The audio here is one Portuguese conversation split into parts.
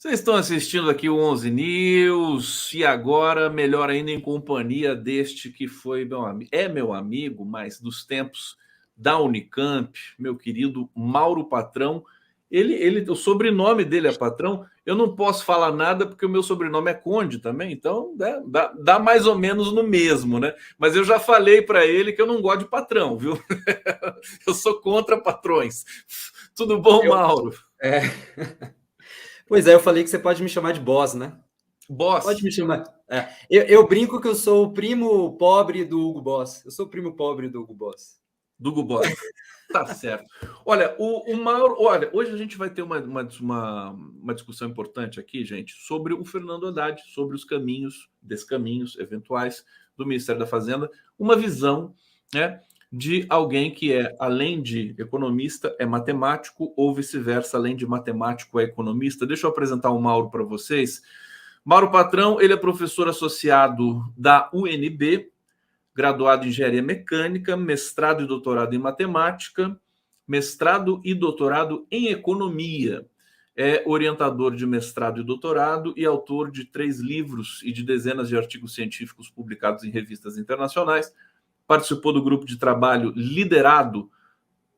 Vocês estão assistindo aqui o 11 News e agora, melhor ainda, em companhia deste que foi meu amigo, mas dos tempos da Unicamp, meu querido Mauro Patrão. O sobrenome dele é Patrão. Eu não posso falar nada porque o meu sobrenome é Conde também, então né, dá mais ou menos no mesmo, né? Mas eu já falei para ele que eu não gosto de patrão, viu? Eu sou contra patrões. Tudo bom, Mauro? É, Pois é, eu falei que você pode me chamar de boss, né? Pode Boss. me chamar. Eu brinco que eu sou o primo pobre do Hugo Boss. Eu sou o primo pobre do Hugo Boss. Do Gubosa. Tá certo. Olha, o Mauro. Olha, hoje a gente vai ter uma discussão importante aqui, gente, sobre o Fernando Haddad, sobre os descaminhos eventuais do Ministério da Fazenda, uma visão, né, de alguém que é, além de economista, é matemático, ou vice-versa, além de matemático, é economista. Deixa eu apresentar o Mauro para vocês. Mauro Patrão, ele é professor associado da UNB, graduado em engenharia mecânica, mestrado e doutorado em matemática, mestrado e doutorado em economia. É orientador de mestrado e doutorado e autor de 3 livros e de dezenas de artigos científicos publicados em revistas internacionais. Participou do grupo de trabalho liderado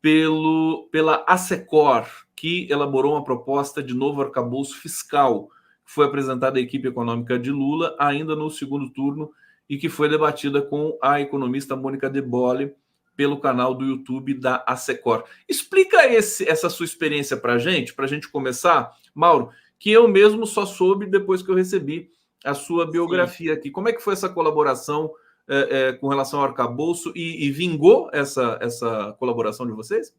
pela ASECOR, que elaborou uma proposta de novo arcabouço fiscal, que foi apresentada à equipe econômica de Lula ainda no segundo turno e que foi debatida com a economista Mônica De Bolle pelo canal do YouTube da ASECOR. Explica essa sua experiência para a gente começar, Mauro, que eu mesmo só soube depois que eu recebi a sua biografia aqui. Como é que foi essa colaboração com relação ao arcabouço e vingou essa colaboração de vocês?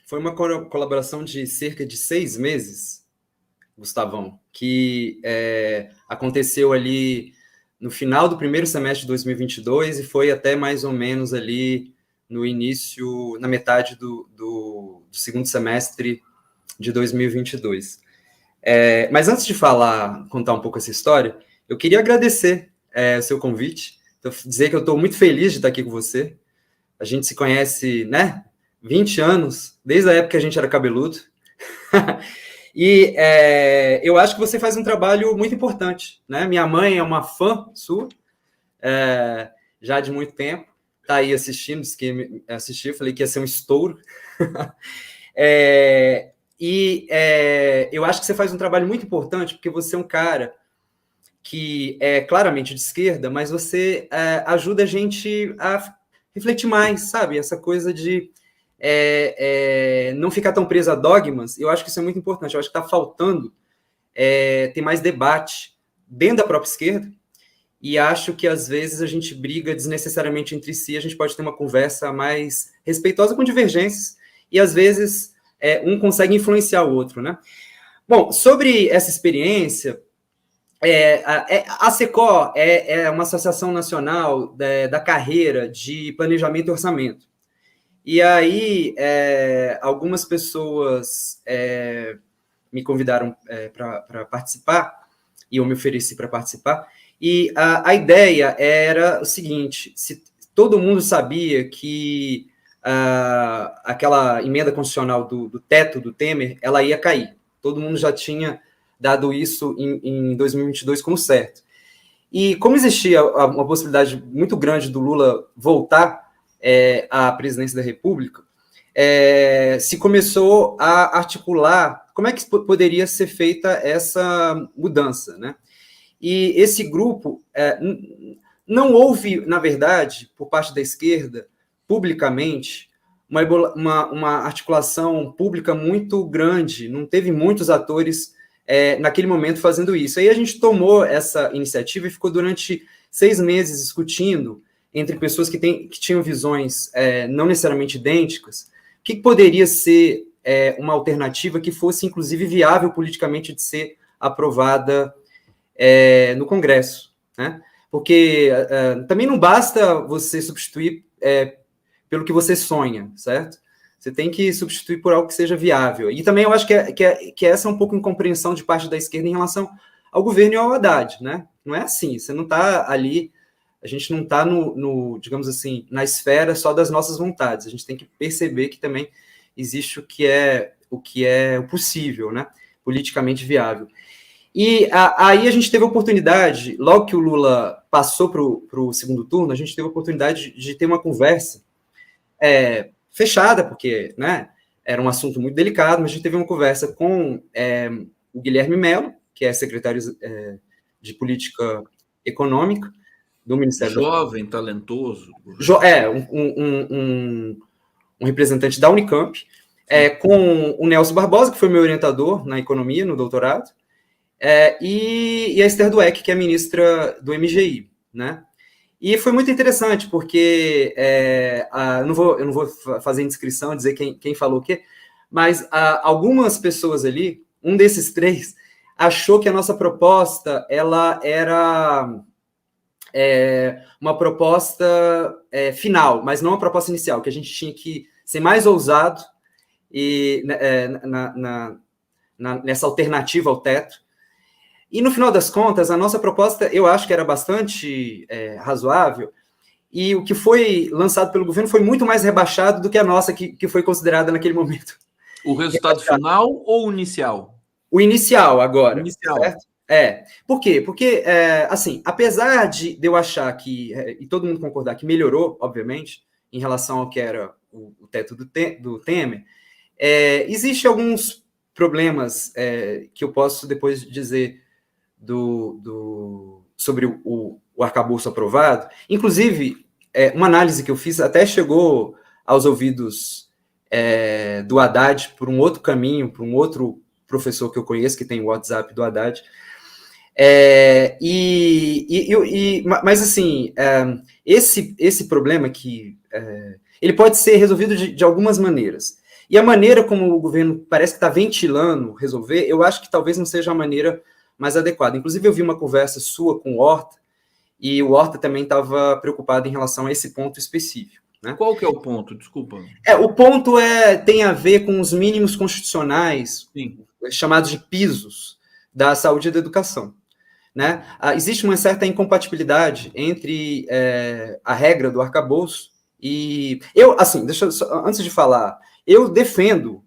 Foi uma colaboração de cerca de 6 meses, Gustavão, que aconteceu ali no final do primeiro semestre de 2022 e foi até mais ou menos ali no início, na metade do segundo semestre de 2022. Mas antes de contar um pouco essa história, eu queria agradecer o seu convite, dizer que eu estou muito feliz de estar aqui com você. A gente se conhece, né, 20 anos, desde a época que a gente era cabeludo. E eu acho que você faz um trabalho muito importante, né? Minha mãe é uma fã sua, já de muito tempo, está aí assistindo, disse que assistiu, falei que ia ser um estouro. Eu acho que você faz um trabalho muito importante, porque você é um cara que é claramente de esquerda, mas você ajuda a gente a refletir mais, sabe? Essa coisa de não ficar tão preso a dogmas. Eu acho que isso é muito importante. Eu acho que está faltando ter mais debate dentro da própria esquerda, e acho que às vezes a gente briga desnecessariamente entre si, a gente pode ter uma conversa mais respeitosa com divergências, e às vezes um consegue influenciar o outro, né? Bom, sobre essa experiência, a ASECOR é uma associação nacional da carreira de planejamento e orçamento. E aí, algumas pessoas me convidaram para participar, e eu me ofereci para participar, e a ideia era o seguinte: se todo mundo sabia que aquela emenda constitucional do teto do Temer, ela ia cair. Todo mundo já tinha dado isso em 2022 como certo. E como existia uma possibilidade muito grande do Lula voltar à presidência da República, se começou a articular como é que poderia ser feita essa mudança, né? E esse grupo, não houve, na verdade, por parte da esquerda, publicamente, uma articulação pública muito grande, não teve muitos atores naquele momento fazendo isso. Aí a gente tomou essa iniciativa e ficou durante 6 meses discutindo entre pessoas que tinham visões não necessariamente idênticas, o que poderia ser uma alternativa que fosse, inclusive, viável politicamente de ser aprovada no Congresso, né? Porque também não basta você substituir pelo que você sonha, certo? Você tem que substituir por algo que seja viável. E também eu acho que essa é um pouco incompreensão de parte da esquerda em relação ao governo e ao Haddad, né? Não é assim, você não está ali, a gente não está digamos assim, na esfera só das nossas vontades. A gente tem que perceber que também existe o que é o possível, né? Politicamente viável. E aí a gente teve a oportunidade, logo que o Lula passou para o segundo turno, a gente teve a oportunidade de ter uma conversa fechada, porque, né, era um assunto muito delicado, mas a gente teve uma conversa com o Guilherme Mello, que é secretário de Política Econômica do Ministério Jovem, talentoso. Um representante da Unicamp, com o Nelson Barbosa, que foi meu orientador na economia, no doutorado, e a Esther Dweck, que é ministra do MGI, né? E foi muito interessante, porque eu não vou fazer indiscrição, dizer quem falou o quê, mas algumas pessoas ali, um desses três, achou que a nossa proposta ela era uma proposta final, mas não uma proposta inicial, que a gente tinha que ser mais ousado e, nessa alternativa ao teto. E, no final das contas, a nossa proposta, eu acho que era bastante razoável, e o que foi lançado pelo governo foi muito mais rebaixado do que a nossa, que foi considerada naquele momento. O resultado final ou o inicial? O inicial, agora. O inicial. Certo? Por quê? Porque, assim, apesar de eu achar que, e todo mundo concordar que melhorou, obviamente, em relação ao que era o teto do Temer, existe alguns problemas que eu posso depois dizer sobre o arcabouço aprovado. Inclusive, uma análise que eu fiz até chegou aos ouvidos do Haddad por um outro caminho, por um outro professor que eu conheço, que tem o WhatsApp do Haddad. Mas, assim, esse problema que ele pode ser resolvido de algumas maneiras. E a maneira como o governo parece que está ventilando resolver, eu acho que talvez não seja a maneira mais adequada. Inclusive, eu vi uma conversa sua com o Horta, e o Horta também estava preocupado em relação a esse ponto específico. Né? Qual que é o ponto? Desculpa. O ponto tem a ver com os mínimos constitucionais, Sim, chamados de pisos, da saúde e da educação. Né? Existe uma certa incompatibilidade entre a regra do arcabouço e... antes de falar, eu defendo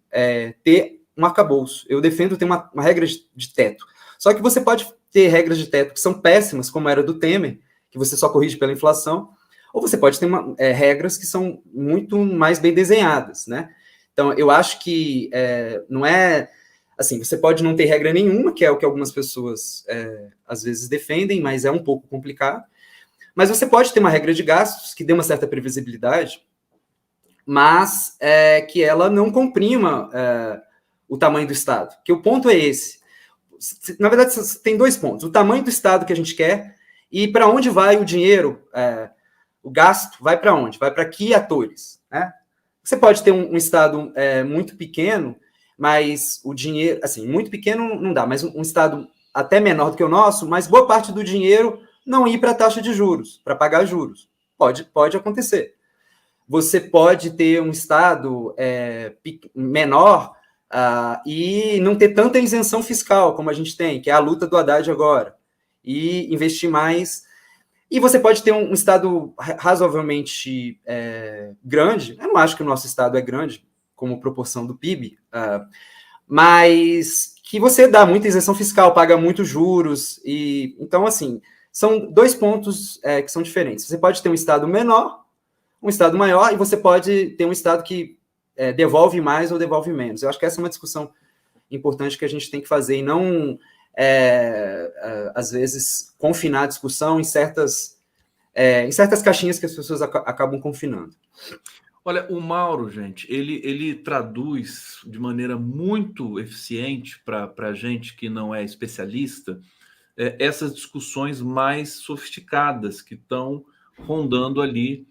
ter um arcabouço, eu defendo ter uma regra de teto. Só que você pode ter regras de teto que são péssimas, como era do Temer, que você só corrige pela inflação, ou você pode ter regras que são muito mais bem desenhadas, né? Então, eu acho que não é... Assim, você pode não ter regra nenhuma, que é o que algumas pessoas às vezes defendem, mas é um pouco complicado. Mas você pode ter uma regra de gastos que dê uma certa previsibilidade, mas que ela não comprima o tamanho do Estado. Que o ponto é esse. Na verdade, tem dois pontos. O tamanho do Estado que a gente quer e para onde vai o dinheiro, o gasto, vai para onde? Vai para que atores? Né? Você pode ter um Estado muito pequeno, mas o dinheiro, assim, muito pequeno não dá, mas um Estado até menor do que o nosso, mas boa parte do dinheiro não ir para a taxa de juros, para pagar juros. Pode acontecer. Você pode ter um Estado menor e não ter tanta isenção fiscal como a gente tem, que é a luta do Haddad agora, e investir mais. E você pode ter um Estado razoavelmente grande. Eu não acho que o nosso Estado é grande, como proporção do PIB, mas que você dá muita isenção fiscal, paga muitos juros, e então, assim, são dois pontos que são diferentes. Você pode ter um Estado menor, um Estado maior, e você pode ter um Estado que devolve mais ou devolve menos. Eu acho que essa é uma discussão importante que a gente tem que fazer, e não, às vezes, confinar a discussão em certas caixinhas que as pessoas acabam confinando. Olha, o Mauro, gente, ele traduz de maneira muito eficiente para a gente que não é especialista essas discussões mais sofisticadas que estão rondando ali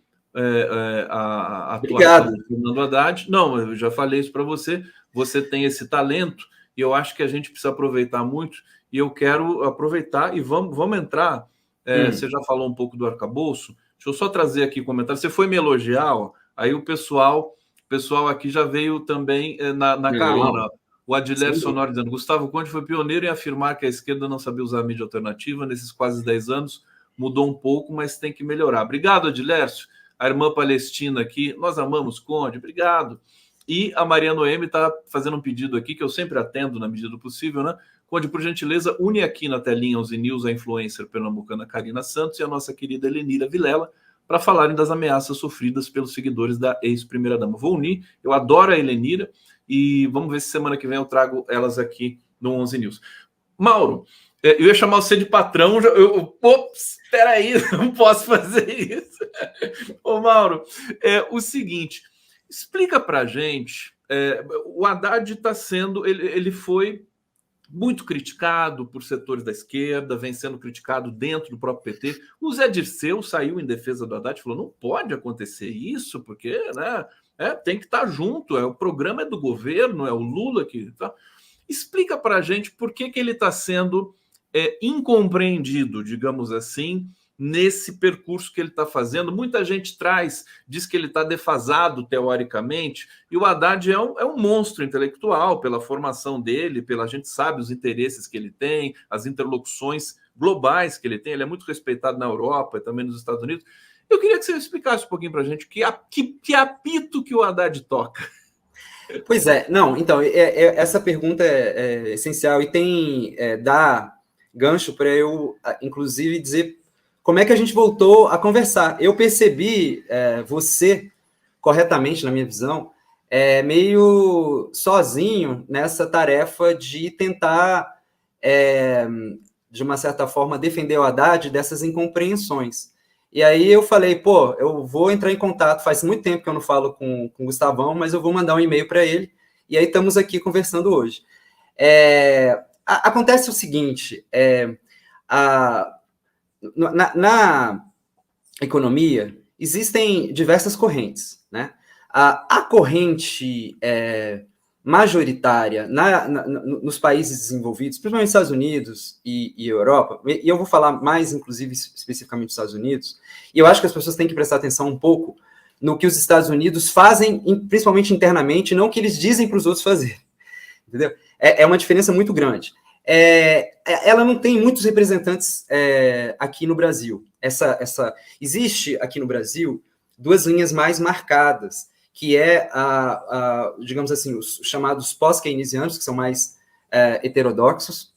a atuação do Fernando Haddad. Não, eu já falei isso para você, você tem esse talento e eu acho que a gente precisa aproveitar muito e eu quero aproveitar e vamos entrar. Você já falou um pouco do arcabouço, deixa eu só trazer aqui um comentário. Você foi me elogiar, ó. Aí o pessoal aqui já veio também na carona. O Adiler Sonoro dizendo: Gustavo Conde foi pioneiro em afirmar que a esquerda não sabia usar a mídia alternativa. Nesses quase 10 anos mudou um pouco, mas tem que melhorar. Obrigado, Adilércio. A irmã Palestina aqui, nós amamos Conde, obrigado. E a Maria Noemi está fazendo um pedido aqui, que eu sempre atendo na medida do possível, né? Conde, por gentileza, une aqui na telinha os News, a influencer pernambucana Karina Santos e a nossa querida Helenira Vilela, para falarem das ameaças sofridas pelos seguidores da ex-primeira-dama. Vou unir, eu adoro a Helenira, e vamos ver se semana que vem eu trago elas aqui no 11 News. Mauro, eu ia chamar você de patrão, ops, espera aí, não posso fazer isso. Ô Mauro, o seguinte, explica para a gente, o Haddad está sendo, ele foi muito criticado por setores da esquerda, vem sendo criticado dentro do próprio PT. O Zé Dirceu saiu em defesa do Haddad e falou, não pode acontecer isso, porque né, tem que estar junto, o programa é do governo, é o Lula que... Tá. Explica para a gente por que ele está sendo incompreendido, digamos assim, nesse percurso que ele está fazendo. Muita gente diz que ele está defasado teoricamente, e o Haddad é um monstro intelectual pela formação dele, a gente sabe os interesses que ele tem, as interlocuções globais que ele tem, ele é muito respeitado na Europa e também nos Estados Unidos. Eu queria que você explicasse um pouquinho para a gente que apito que o Haddad toca. Pois é, não, então, essa pergunta é essencial e dá gancho para eu, inclusive, dizer como é que a gente voltou a conversar. Eu percebi você, corretamente, na minha visão, meio sozinho nessa tarefa de tentar, de uma certa forma, defender o Haddad dessas incompreensões. E aí eu falei, eu vou entrar em contato, faz muito tempo que eu não falo com o Gustavão, mas eu vou mandar um e-mail para ele, e aí estamos aqui conversando hoje. Acontece o seguinte, na economia existem diversas correntes, né? A corrente majoritária nos países desenvolvidos, principalmente nos Estados Unidos e Europa, e eu vou falar mais, inclusive, especificamente dos Estados Unidos, e eu acho que as pessoas têm que prestar atenção um pouco no que os Estados Unidos fazem, principalmente internamente, não o que eles dizem para os outros fazerem, entendeu? É uma diferença muito grande. Ela não tem muitos representantes aqui no Brasil. Existe aqui no Brasil duas linhas mais marcadas, que digamos assim, os chamados pós-keynesianos, que são mais heterodoxos,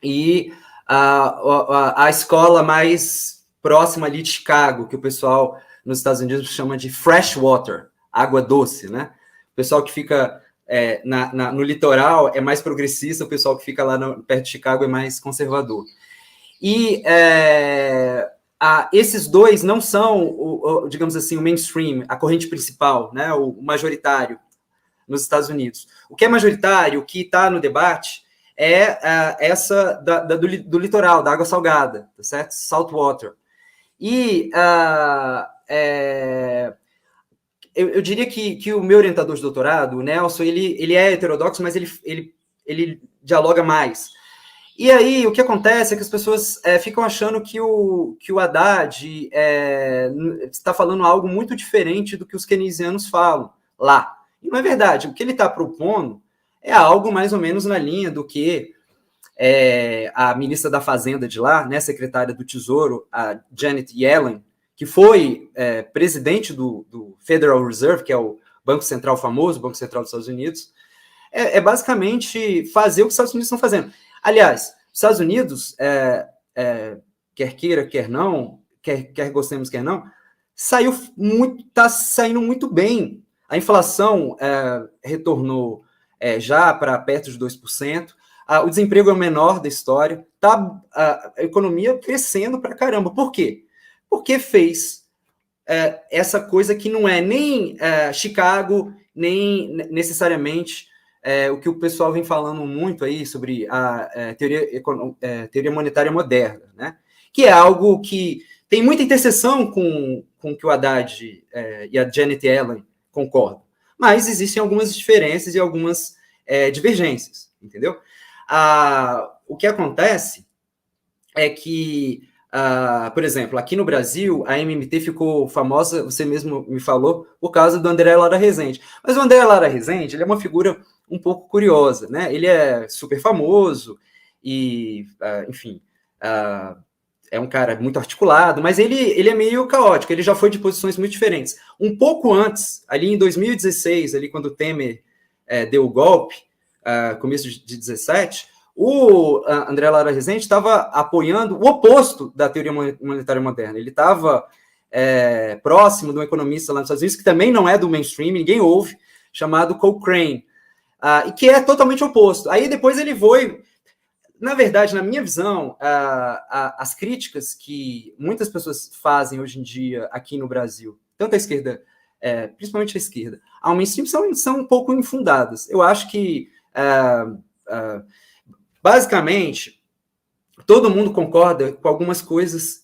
e a escola mais próxima ali de Chicago, que o pessoal nos Estados Unidos chama de fresh water, água doce, né? O pessoal que fica no litoral é mais progressista, o pessoal que fica lá perto de Chicago é mais conservador. E esses dois não são, digamos assim, o mainstream, a corrente principal, né, o majoritário nos Estados Unidos. O que é majoritário, o que está no debate, essa do litoral, da água salgada, tá certo? Salt water. E eu diria que o meu orientador de doutorado, o Nelson, ele é heterodoxo, mas ele dialoga mais. E aí, o que acontece é que as pessoas ficam achando que o Haddad está falando algo muito diferente do que os keynesianos falam lá. E não é verdade. O que ele está propondo é algo mais ou menos na linha do que a ministra da Fazenda de lá, né, secretária do Tesouro, a Janet Yellen, que foi presidente do Federal Reserve, que é o Banco Central famoso, o Banco Central dos Estados Unidos, basicamente fazer o que os Estados Unidos estão fazendo. Aliás, os Estados Unidos, quer queira, quer não, quer gostemos, quer não, está saindo muito bem. A inflação retornou já para perto de 2%, o desemprego é o menor da história, tá a economia crescendo para caramba. Por quê? Porque fez essa coisa que não é nem Chicago, nem necessariamente o que o pessoal vem falando muito aí sobre a teoria monetária moderna, né? Que é algo que tem muita interseção com o que o Haddad e a Janet Yellen concordam, mas existem algumas diferenças e algumas divergências, entendeu? O que acontece é que, por exemplo, aqui no Brasil, a MMT ficou famosa, você mesmo me falou, por causa do André Lara Rezende. Mas o André Lara Rezende, ele é uma figura um pouco curiosa, né? Ele é super famoso e, enfim, é um cara muito articulado, mas ele é meio caótico, ele já foi de posições muito diferentes. Um pouco antes, ali em 2016, ali quando o Temer deu o golpe, começo de 17, o André Lara Rezende estava apoiando o oposto da teoria monetária moderna. Ele estava próximo de um economista lá nos Estados Unidos, que também não é do mainstream, ninguém ouve, chamado Cochrane, e que é totalmente oposto. Aí depois ele foi... Na verdade, na minha visão, as críticas que muitas pessoas fazem hoje em dia aqui no Brasil, tanto a esquerda, principalmente a esquerda, ao mainstream são um pouco infundadas. Eu acho que, basicamente, todo mundo concorda com algumas coisas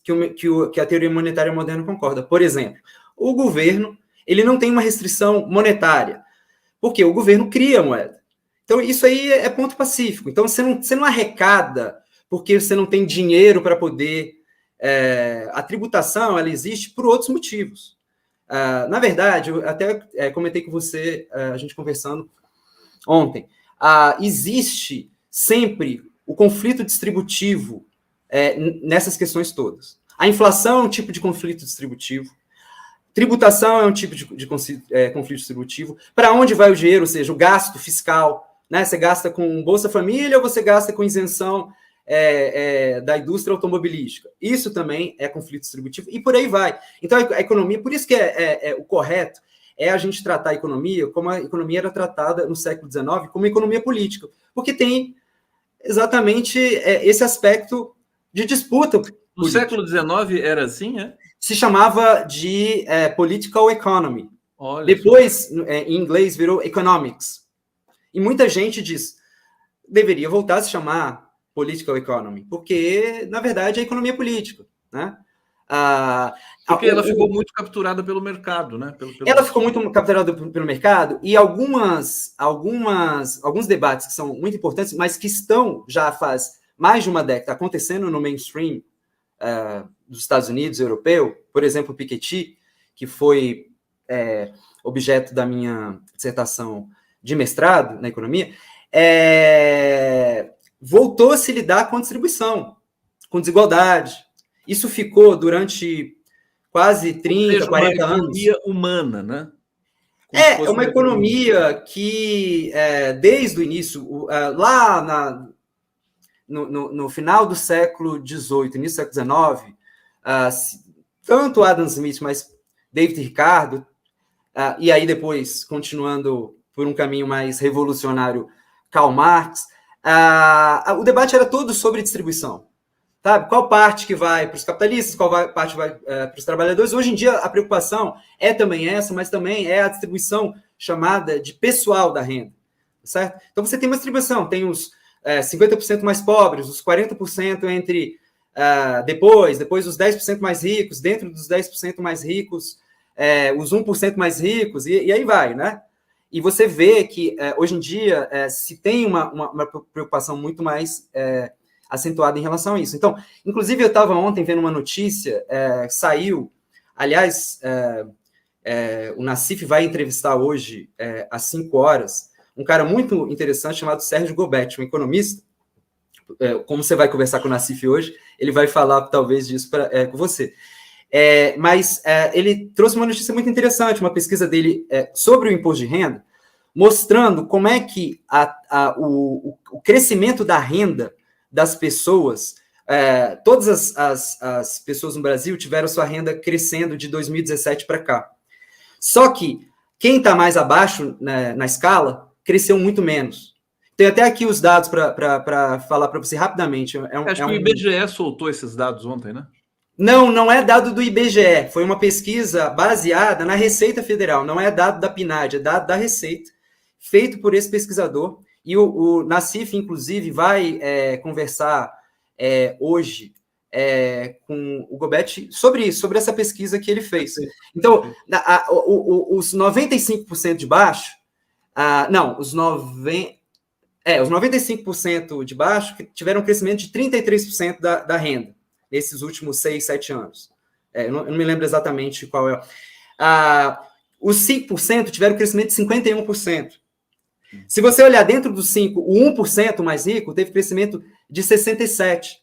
que a teoria monetária moderna concorda. Por exemplo, o governo ele não tem uma restrição monetária, porque o governo cria moeda. Então, isso aí é ponto pacífico. Então, você não arrecada porque você não tem dinheiro para poder... a tributação, ela existe por outros motivos. Na verdade, eu até comentei com você, a gente conversando ontem, existe sempre o conflito distributivo nessas questões todas. A inflação é um tipo de conflito distributivo, tributação é um tipo de conflito distributivo. Para onde vai o dinheiro, ou seja, o gasto fiscal... Né? Você gasta com Bolsa Família ou você gasta com isenção da indústria automobilística? Isso também é conflito distributivo e por aí vai. Então, a economia, por isso que o correto é a gente tratar a economia como a economia era tratada no século XIX, como economia política, porque tem exatamente esse aspecto de disputa política. No século XIX era assim, Se chamava de political economy. Olha Depois, em inglês, virou economics. E muita gente diz, deveria voltar a se chamar political economy, porque, na verdade, é economia política, né? Porque ela ficou muito capturada pelo mercado, né? Ela ficou muito capturada pelo mercado e alguns debates que são muito importantes, mas que estão já faz mais de uma década acontecendo no mainstream dos Estados Unidos, europeu, por exemplo, o Piketty, que foi objeto da minha dissertação de mestrado na economia, voltou a se lidar com a distribuição, com desigualdade. Isso ficou durante quase 30, 40 anos. Uma economia humana, né? É uma economia que, desde o início, lá no final do século XVIII, início do século XIX, tanto Adam Smith, mas David Ricardo, e aí depois, continuando por um caminho mais revolucionário, Karl Marx, o debate era todo sobre distribuição. Sabe? Qual parte que vai para os capitalistas, qual parte vai para os trabalhadores. Hoje em dia, a preocupação é também essa, mas também é a distribuição chamada de pessoal da renda. Certo? Então, você tem uma distribuição, tem os 50% mais pobres, os 40% entre... depois os 10% mais ricos, dentro dos 10% mais ricos, os 1% mais ricos, e aí vai, né? E você vê que, hoje em dia, se tem uma preocupação muito mais acentuada em relação a isso. Então, inclusive, eu estava ontem vendo uma notícia, saiu, aliás, o Nassif vai entrevistar hoje, às 5 horas, um cara muito interessante chamado Sérgio Gobetti, um economista. Como você vai conversar com o Nassif hoje, ele vai falar, talvez, disso com você. Mas ele trouxe uma notícia muito interessante, uma pesquisa dele sobre o imposto de renda, mostrando como é que o crescimento da renda das pessoas, todas as pessoas no Brasil tiveram sua renda crescendo de 2017 para cá. Só que quem está mais abaixo, né, na escala, cresceu muito menos. Tem até aqui os dados para falar para você rapidamente. Acho que o IBGE soltou esses dados ontem, né? Não é dado do IBGE, foi uma pesquisa baseada na Receita Federal, não é dado da PNAD, é dado da Receita, feito por esse pesquisador, e o Nassif, inclusive, vai conversar hoje com o Gobetti sobre isso, sobre essa pesquisa que ele fez. Então, os 95% de baixo, os 95% de baixo tiveram um crescimento de 33% da renda, nesses últimos 6, 7 anos. Eu não me lembro exatamente qual é. Os 5% tiveram um crescimento de 51%. Se você olhar dentro dos 5%, o 1% mais rico teve crescimento de 67%.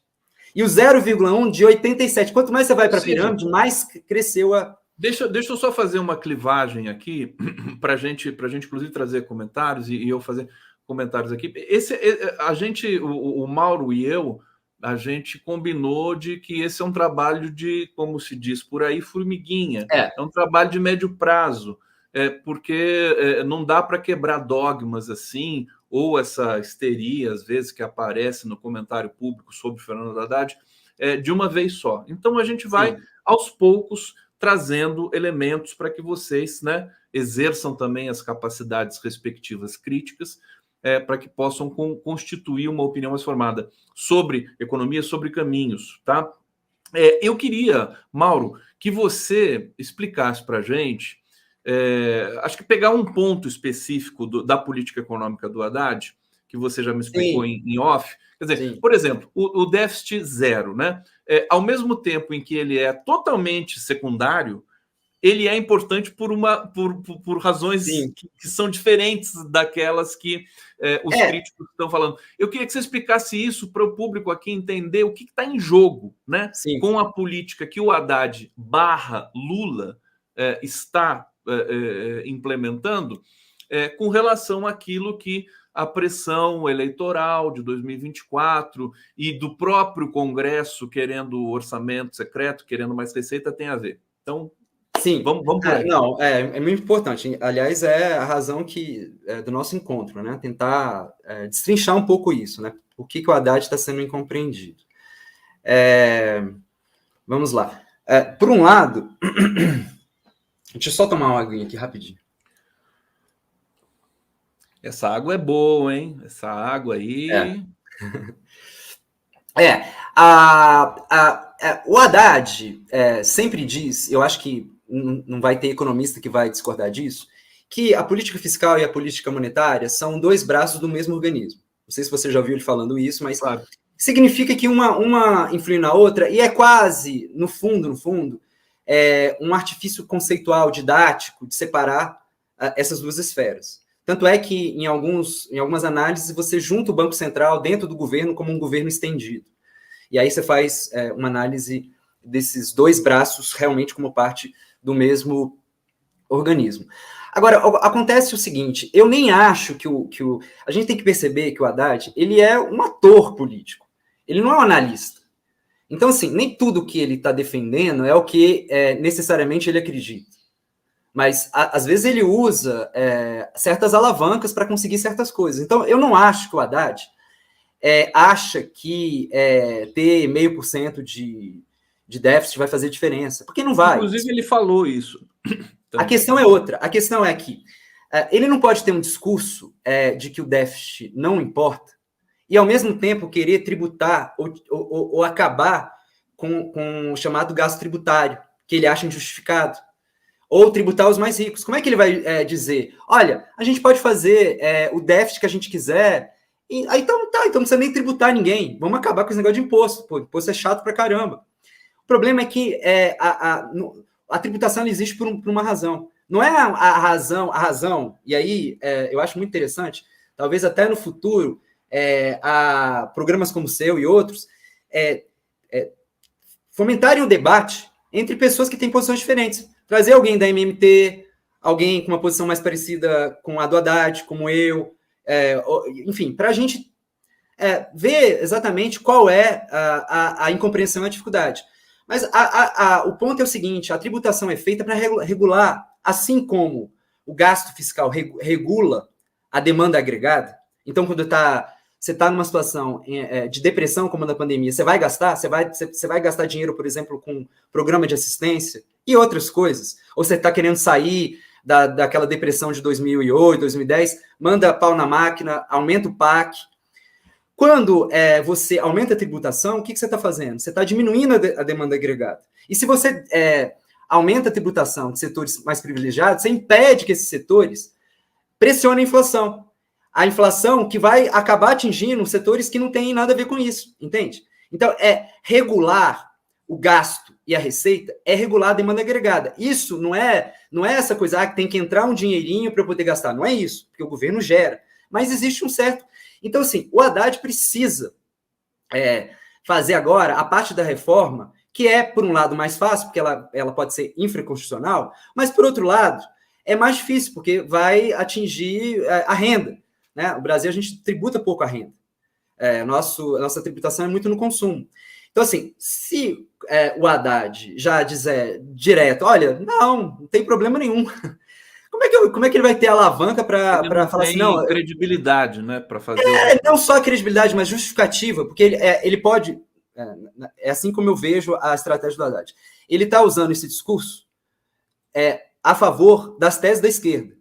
E o 0,1 de 87. Quanto mais você vai para a pirâmide, mais cresceu a... Deixa eu só fazer uma clivagem aqui, para gente, inclusive, trazer comentários e eu fazer comentários aqui. O Mauro e eu, a gente combinou de que esse é um trabalho de, como se diz por aí, formiguinha. É um trabalho de médio prazo, porque não dá para quebrar dogmas assim, ou essa histeria, às vezes, que aparece no comentário público sobre Fernando Haddad, de uma vez só. Então, a gente vai, aos poucos, trazendo elementos para que vocês, né, exerçam também as capacidades respectivas críticas, para que possam constituir uma opinião mais formada sobre economia, sobre caminhos, tá? Eu queria, Mauro, que você explicasse para a gente, acho que pegar um ponto específico da política econômica do Haddad, que você já me explicou em off. Quer dizer, por exemplo, o déficit zero, né? Ao mesmo tempo em que ele é totalmente secundário, ele é importante por razões que são diferentes daquelas que os críticos estão falando. Eu queria que você explicasse isso para o público aqui entender o que está em jogo, né? Com a política que o Haddad / Lula está implementando, com relação àquilo que a pressão eleitoral de 2024 e do próprio Congresso querendo orçamento secreto, querendo mais receita, tem a ver. Então, vamos por aí. Não, é muito importante. Aliás, é a razão do nosso encontro, né? Tentar destrinchar um pouco isso, né? O que o Haddad está sendo incompreendido. Vamos lá. Por um lado, deixa eu só tomar uma aguinha aqui rapidinho. Essa água é boa, hein? Essa água aí... O Haddad sempre diz, eu acho que não vai ter economista que vai discordar disso, que a política fiscal e a política monetária são dois braços do mesmo organismo. Não sei se você já ouviu ele falando isso, mas significa que uma influi na outra, e é quase, no fundo, um artifício conceitual, didático, de separar essas duas esferas. Tanto é que, em algumas análises, você junta o Banco Central dentro do governo como um governo estendido. E aí você faz uma análise desses dois braços realmente como parte do mesmo organismo. Agora, acontece o seguinte, eu nem acho que a gente tem que perceber que o Haddad, ele é um ator político. Ele não é um analista. Então, assim, nem tudo que ele está defendendo é o que necessariamente ele acredita. Mas, às vezes, ele usa certas alavancas para conseguir certas coisas. Então, eu não acho que o Haddad acha que ter 0,5% de déficit vai fazer diferença. Porque não vai. Inclusive, ele falou isso. A questão é outra. A questão é que ele não pode ter um discurso de que o déficit não importa e, ao mesmo tempo, querer tributar ou acabar com o chamado gasto tributário, que ele acha injustificado. Ou tributar os mais ricos. Como é que ele vai dizer? Olha, a gente pode fazer o déficit que a gente quiser, então não precisa nem tributar ninguém. Vamos acabar com esse negócio de imposto. Pô, imposto é chato pra caramba. O problema é que a tributação existe por uma razão. Não é a razão, e aí eu acho muito interessante, talvez até no futuro, programas como o seu e outros fomentarem o debate entre pessoas que têm posições diferentes. Trazer alguém da MMT, alguém com uma posição mais parecida com a do Haddad, como eu, enfim, para a gente ver exatamente qual é a incompreensão e a dificuldade. Mas o ponto é o seguinte, a tributação é feita para regular, assim como o gasto fiscal regula a demanda agregada. Então, quando você está numa situação de depressão, como na pandemia, você vai gastar? Você vai gastar dinheiro, por exemplo, com programa de assistência e outras coisas? Ou você está querendo sair daquela depressão de 2008, 2010, manda pau na máquina, aumenta o PAC. Quando você aumenta a tributação, o que você está fazendo? Você está diminuindo a demanda agregada. E se você aumenta a tributação de setores mais privilegiados, você impede que esses setores pressionem a inflação. A inflação que vai acabar atingindo setores que não têm nada a ver com isso, entende? Então, regular o gasto e a receita é regular a demanda agregada. Isso não é essa coisa que tem que entrar um dinheirinho para eu poder gastar. Não é isso, porque o governo gera. Mas existe um certo... Então, assim, o Haddad precisa fazer agora a parte da reforma, que é, por um lado, mais fácil, porque ela pode ser infraconstitucional, mas, por outro lado, é mais difícil, porque vai atingir a renda. Né? O Brasil, a gente tributa pouco a renda. A nossa tributação é muito no consumo. Então, assim, se o Haddad já dizer direto, olha, não tem problema nenhum. Como é que ele vai ter alavanca para falar assim, não... credibilidade, né, para fazer... Não só a credibilidade, mas justificativa, porque ele pode... É assim como eu vejo a estratégia do Haddad. Ele está usando esse discurso a favor das teses da esquerda.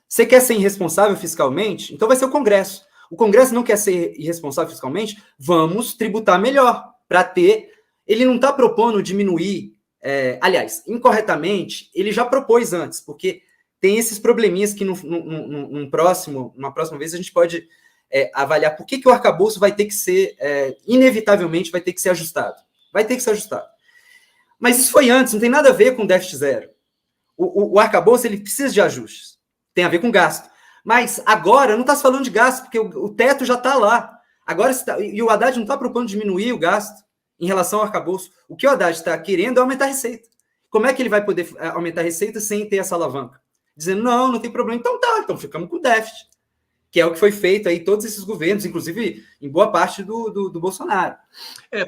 Você quer ser irresponsável fiscalmente? Então vai ser o Congresso. O Congresso não quer ser irresponsável fiscalmente? Vamos tributar melhor para ter... Ele não está propondo diminuir... aliás, incorretamente, ele já propôs antes, porque tem esses probleminhas que numa próxima vez a gente pode avaliar por que o arcabouço vai ter que ser, inevitavelmente, vai ter que ser ajustado. Vai ter que ser ajustado. Mas isso foi antes, não tem nada a ver com déficit zero. O arcabouço, ele precisa de ajustes. Tem a ver com gasto. Mas agora não está se falando de gasto, porque o teto já está lá. Agora, e o Haddad não está propondo diminuir o gasto em relação ao arcabouço. O que o Haddad está querendo é aumentar a receita. Como é que ele vai poder aumentar a receita sem ter essa alavanca? Dizendo, não tem problema. Então ficamos com déficit. Que é o que foi feito aí todos esses governos, inclusive em boa parte do Bolsonaro.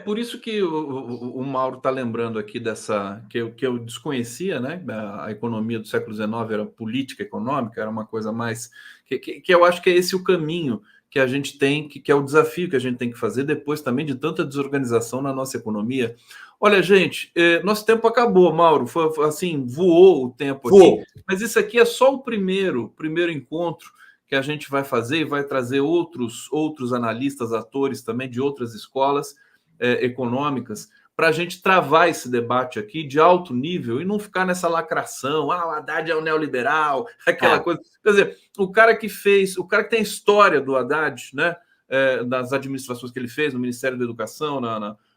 Por isso que o Mauro está lembrando aqui dessa... que eu desconhecia, né? A economia do século XIX era política econômica, era uma coisa mais... que eu acho que é esse o caminho que a gente tem, que é o desafio que a gente tem que fazer depois também de tanta desorganização na nossa economia. Olha, gente, nosso tempo acabou, Mauro, foi assim, voou o tempo aqui, mas isso aqui é só o primeiro encontro que a gente vai fazer e vai trazer outros analistas, atores também de outras escolas econômicas, para a gente travar esse debate aqui de alto nível e não ficar nessa lacração, o Haddad é o neoliberal, aquela coisa. Quer dizer, o cara que tem a história do Haddad, né, das administrações que ele fez no Ministério da Educação,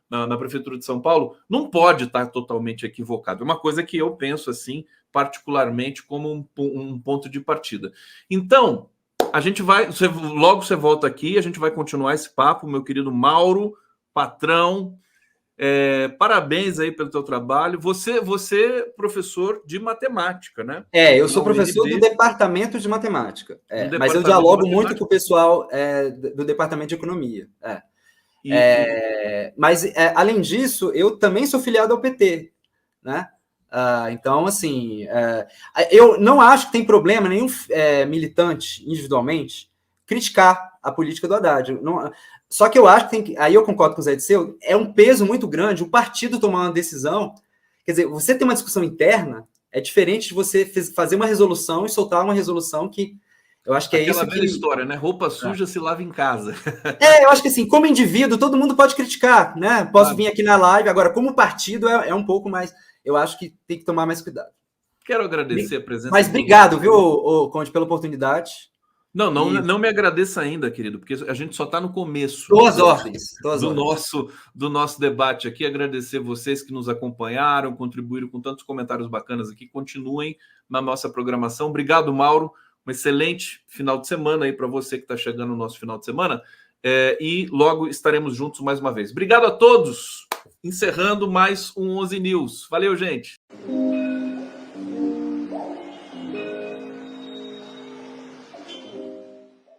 na Prefeitura de São Paulo, não pode estar totalmente equivocado. É uma coisa que eu penso assim, particularmente, como um ponto de partida. Então, a gente vai... Logo você volta aqui, a gente vai continuar esse papo, meu querido Mauro, patrão. Parabéns aí pelo teu trabalho. Você é professor de matemática, né? Eu sou professor do departamento de matemática. Mas eu dialogo muito com o pessoal do departamento de economia. Mas, além disso, eu também sou filiado ao PT, né? Então, assim, eu não acho que tem problema nenhum militante, individualmente, criticar a política do Haddad. Só que eu acho que aí eu concordo com o Zé Disseu, é um peso muito grande o partido tomar uma decisão. Quer dizer, você ter uma discussão interna é diferente de você fazer uma resolução e soltar uma resolução que eu acho que Aquela isso velha história, né? Roupa suja se lava em casa. Eu acho que assim, como indivíduo, todo mundo pode criticar, né? Posso vir aqui na live, agora, como partido, é um pouco mais... Eu acho que tem que tomar mais cuidado. Quero agradecer a presença... Mas obrigado, viu, Conde, pela oportunidade. Não me agradeça ainda, querido, porque a gente só está no começo do nosso debate aqui. Agradecer vocês que nos acompanharam, contribuíram com tantos comentários bacanas aqui. Continuem na nossa programação. Obrigado, Mauro. Um excelente final de semana aí para você que está chegando no nosso final de semana. E logo estaremos juntos mais uma vez. Obrigado a todos. Encerrando mais um 11 News. Valeu, gente.